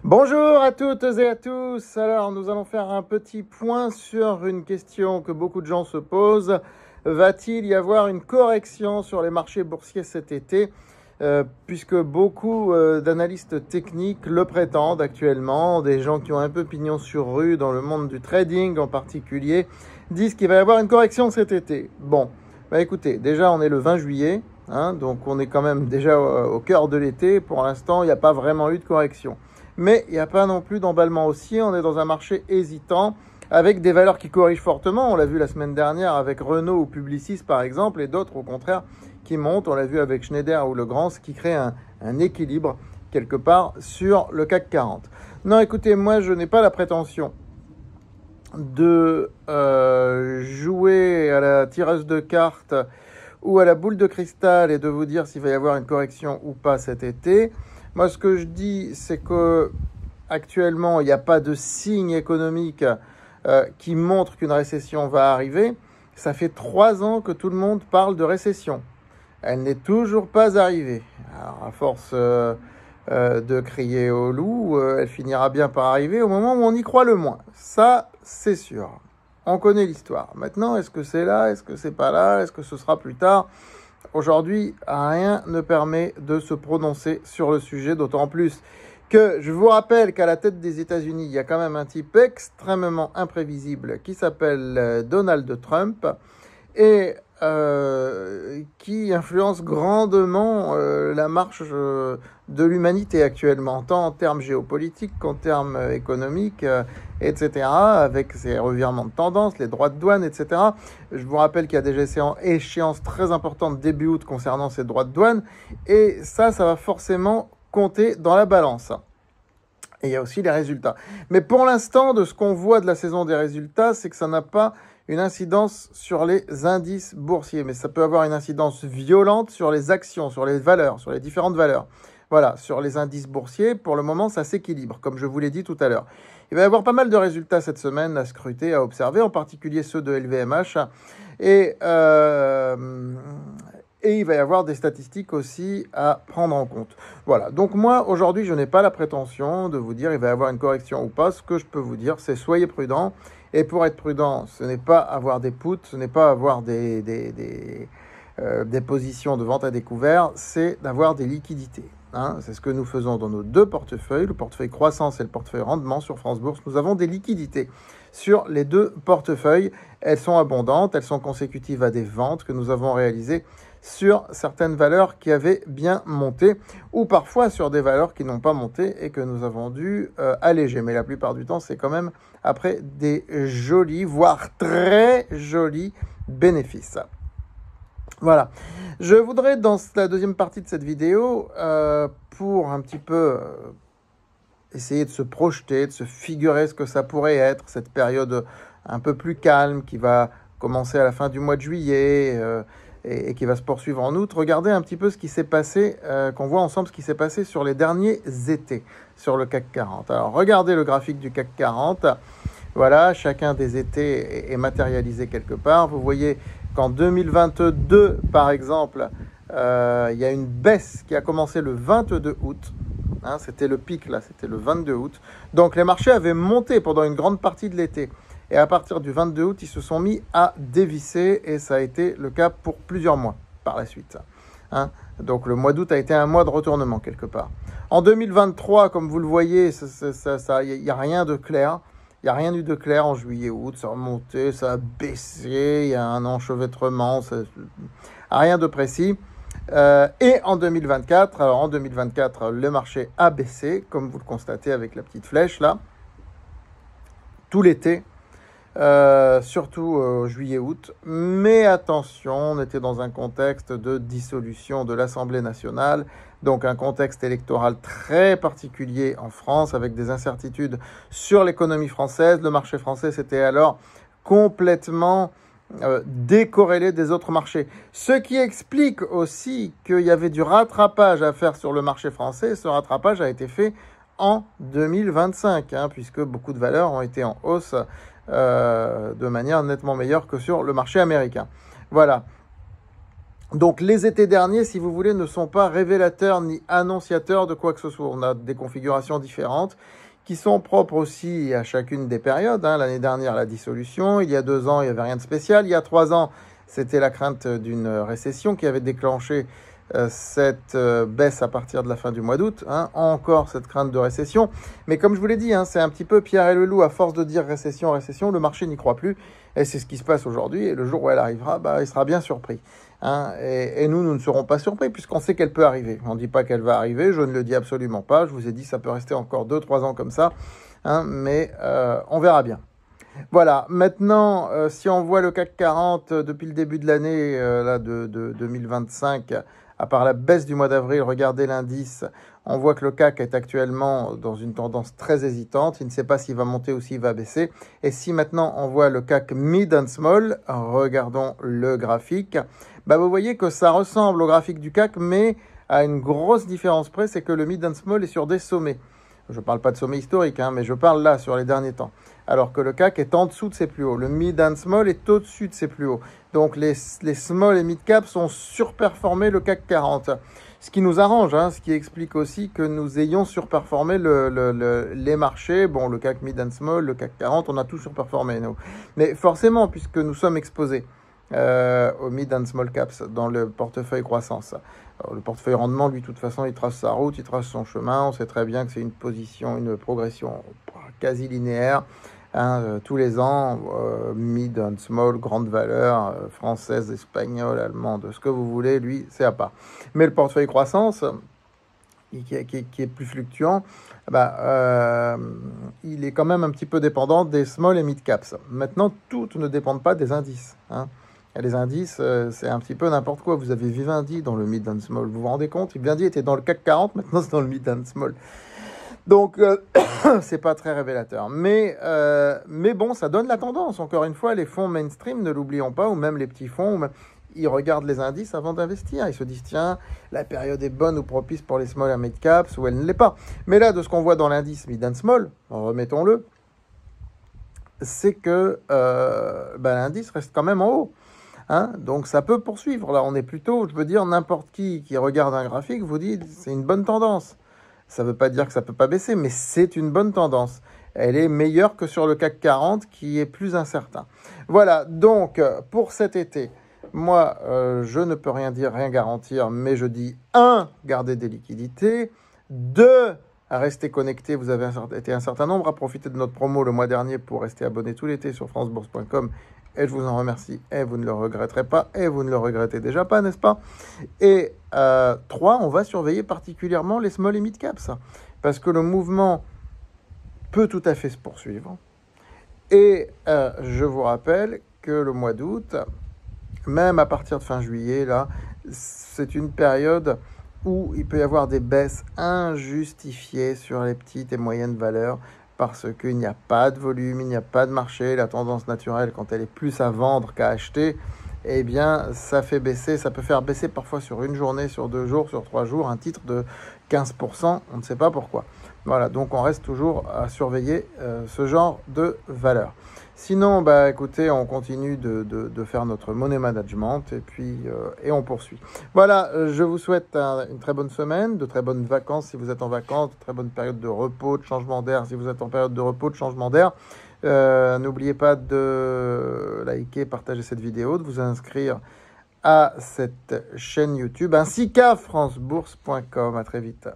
Bonjour à toutes et à tous. Alors, nous allons faire un petit point sur une question que beaucoup de gens se posent. Va-t-il y avoir une correction sur les marchés boursiers cet été puisque beaucoup d'analystes techniques le prétendent actuellement, des gens qui ont un peu pignon sur rue dans le monde du trading en particulier, disent qu'il va y avoir une correction cet été. Bon, écoutez, déjà on est le 20 juillet, donc on est quand même déjà au cœur de l'été. Pour l'instant, il n'y a pas vraiment eu de correction. Mais il n'y a pas non plus d'emballement haussier, on est dans un marché hésitant, avec des valeurs qui corrigent fortement. On l'a vu la semaine dernière avec Renault ou Publicis par exemple, et d'autres au contraire qui montent. On l'a vu avec Schneider ou Legrand, ce qui crée un équilibre quelque part sur le CAC 40. Non, écoutez, moi je n'ai pas la prétention de jouer à la tireuse de cartes ou à la boule de cristal et de vous dire s'il va y avoir une correction ou pas cet été. Moi, ce que je dis, c'est que actuellement, il n'y a pas de signe économique qui montre qu'une récession va arriver. Ça fait 3 ans que tout le monde parle de récession. Elle n'est toujours pas arrivée. Alors, à force de crier au loup, elle finira bien par arriver au moment où on y croit le moins. Ça, c'est sûr. On connaît l'histoire. Maintenant, est-ce que c'est là? Est-ce que c'est pas là? Est-ce que ce sera plus tard? Aujourd'hui, rien ne permet de se prononcer sur le sujet, d'autant plus que je vous rappelle qu'à la tête des États-Unis, il y a quand même un type extrêmement imprévisible qui s'appelle Donald Trump et qui influence grandement la marche de l'humanité actuellement, tant en termes géopolitiques qu'en termes économiques, etc., avec ses revirements de tendance, les droits de douane, etc. Je vous rappelle qu'il y a des échéances très importantes début août concernant ces droits de douane, et ça va forcément compter dans la balance. Et il y a aussi les résultats. Mais pour l'instant, de ce qu'on voit de la saison des résultats, c'est que ça n'a pas une incidence sur les indices boursiers, mais ça peut avoir une incidence violente sur les actions, sur les valeurs, sur les différentes valeurs. Voilà, sur les indices boursiers, pour le moment, ça s'équilibre, comme je vous l'ai dit tout à l'heure. Il va y avoir pas mal de résultats cette semaine à scruter, à observer, en particulier ceux de LVMH. Et il va y avoir des statistiques aussi à prendre en compte. Voilà, donc moi, aujourd'hui, je n'ai pas la prétention de vous dire il va y avoir une correction ou pas. Ce que je peux vous dire, c'est soyez prudents. Et pour être prudent, ce n'est pas avoir des puts, ce n'est pas avoir des positions de vente à découvert, c'est d'avoir des liquidités. C'est ce que nous faisons dans nos deux portefeuilles, le portefeuille croissance et le portefeuille rendement sur France Bourse. Nous avons des liquidités sur les deux portefeuilles. Elles sont abondantes, elles sont consécutives à des ventes que nous avons réalisées sur certaines valeurs qui avaient bien monté, ou parfois sur des valeurs qui n'ont pas monté et que nous avons dû alléger. Mais la plupart du temps, c'est quand même après des jolis, voire très jolis bénéfices. Voilà. Je voudrais, dans la deuxième partie de cette vidéo, pour un petit peu essayer de se projeter, de se figurer ce que ça pourrait être, cette période un peu plus calme qui va commencer à la fin du mois de juillet et qui va se poursuivre en août, regardez un petit peu ce qui s'est passé, qu'on voit ensemble ce qui s'est passé sur les derniers étés, sur le CAC 40. Alors, regardez le graphique du CAC 40. Voilà, chacun des étés est matérialisé quelque part. Vous voyez qu'en 2022, par exemple, il y a une baisse qui a commencé le 22 août. C'était le pic, là, c'était le 22 août. Donc, les marchés avaient monté pendant une grande partie de l'été. Et à partir du 22 août, ils se sont mis à dévisser et ça a été le cas pour plusieurs mois par la suite. Donc le mois d'août a été un mois de retournement quelque part. En 2023, comme vous le voyez, il n'y a rien de clair. Il n'y a rien eu de clair en juillet-août. Ça a remonté, ça a baissé, il y a un enchevêtrement, rien de précis. Et en 2024, le marché a baissé, comme vous le constatez avec la petite flèche là, tout l'été. Surtout juillet-août, mais attention, on était dans un contexte de dissolution de l'Assemblée nationale, donc un contexte électoral très particulier en France, avec des incertitudes sur l'économie française. Le marché français s'était alors complètement décorrélé des autres marchés, ce qui explique aussi qu'il y avait du rattrapage à faire sur le marché français. Ce rattrapage a été fait en 2025, puisque beaucoup de valeurs ont été en hausse de manière nettement meilleure que sur le marché américain. Voilà. Donc les étés derniers, si vous voulez, ne sont pas révélateurs ni annonciateurs de quoi que ce soit. On a des configurations différentes qui sont propres aussi à chacune des périodes. L'année dernière, la dissolution. Il y a 2 ans, il n'y avait rien de spécial. Il y a 3 ans, c'était la crainte d'une récession qui avait déclenché cette baisse à partir de la fin du mois d'août. Encore cette crainte de récession. Mais comme je vous l'ai dit, c'est un petit peu Pierre et le loup. À force de dire récession, récession, le marché n'y croit plus. Et c'est ce qui se passe aujourd'hui. Et le jour où elle arrivera, il sera bien surpris. Et nous ne serons pas surpris puisqu'on sait qu'elle peut arriver. On ne dit pas qu'elle va arriver, je ne le dis absolument pas. Je vous ai dit ça peut rester encore 2-3 ans comme ça, mais on verra bien. Voilà, maintenant, si on voit le CAC 40 depuis le début de l'année de 2025, à part la baisse du mois d'avril, regardez l'indice, on voit que le CAC est actuellement dans une tendance très hésitante. Il ne sait pas s'il va monter ou s'il va baisser. Et si maintenant on voit le CAC Mid and Small, regardons le graphique, vous voyez que ça ressemble au graphique du CAC, mais à une grosse différence près, c'est que le Mid and Small est sur des sommets. Je ne parle pas de sommet historique, mais je parle là, sur les derniers temps. Alors que le CAC est en dessous de ses plus hauts. Le Mid and Small est au-dessus de ses plus hauts. Donc les Small et Mid Cap sont surperformés le CAC 40. Ce qui nous arrange, ce qui explique aussi que nous ayons surperformé les marchés. Bon, le CAC Mid and Small, le CAC 40, on a tout surperformé, nous. Mais forcément, puisque nous sommes exposés au Mid and Small Caps dans le portefeuille croissance. Alors, le portefeuille rendement, lui, de toute façon, il trace sa route, il trace son chemin. On sait très bien que c'est une progression quasi linéaire. Tous les ans, mid and small, grande valeur, française, espagnole, allemande, ce que vous voulez, lui, c'est à part. Mais le portefeuille croissance, qui est plus fluctuant, il est quand même un petit peu dépendant des small et mid caps. Maintenant, toutes ne dépendent pas des indices. Et les indices, c'est un petit peu n'importe quoi. Vous avez Vivendi dans le mid and small, vous vous rendez compte? Vivendi était dans le CAC 40, maintenant c'est dans le mid and small. Donc, c'est pas très révélateur. Mais bon, ça donne la tendance. Encore une fois, les fonds mainstream, ne l'oublions pas, ou même les petits fonds, ils regardent les indices avant d'investir. Ils se disent, tiens, la période est bonne ou propice pour les small et mid caps, ou elle ne l'est pas. Mais là, de ce qu'on voit dans l'indice mid and small, remettons-le, c'est que l'indice reste quand même en haut. Donc ça peut poursuivre. Là, on est plutôt, je veux dire, n'importe qui regarde un graphique vous dit c'est une bonne tendance. Ça ne veut pas dire que ça ne peut pas baisser, mais c'est une bonne tendance. Elle est meilleure que sur le CAC 40 qui est plus incertain. Voilà, donc pour cet été, moi, je ne peux rien dire, rien garantir, mais je dis 1, gardez des liquidités, 2, restez connectés, vous avez été un certain nombre à profiter de notre promo le mois dernier pour rester abonné tout l'été sur francebourse.com. Et je vous en remercie, et vous ne le regretterez pas, et vous ne le regrettez déjà pas, n'est-ce pas? Et 3, on va surveiller particulièrement les small et mid caps, parce que le mouvement peut tout à fait se poursuivre. Et je vous rappelle que le mois d'août, même à partir de fin juillet, là, c'est une période où il peut y avoir des baisses injustifiées sur les petites et moyennes valeurs, parce qu'il n'y a pas de volume, il n'y a pas de marché. La tendance naturelle, quand elle est plus à vendre qu'à acheter, eh bien, ça fait baisser, ça peut faire baisser parfois sur une journée, sur 2 jours, sur 3 jours, un titre de 15%, on ne sait pas pourquoi. Voilà, donc on reste toujours à surveiller ce genre de valeur. Sinon, écoutez, on continue de faire notre money management et puis on poursuit. Voilà, je vous souhaite une très bonne semaine, de très bonnes vacances si vous êtes en vacances, de très bonne période de repos, de changement d'air si vous êtes en période de repos, de changement d'air. N'oubliez pas de liker, partager cette vidéo, de vous inscrire à cette chaîne YouTube ainsi qu'à francebourse.com. À très vite.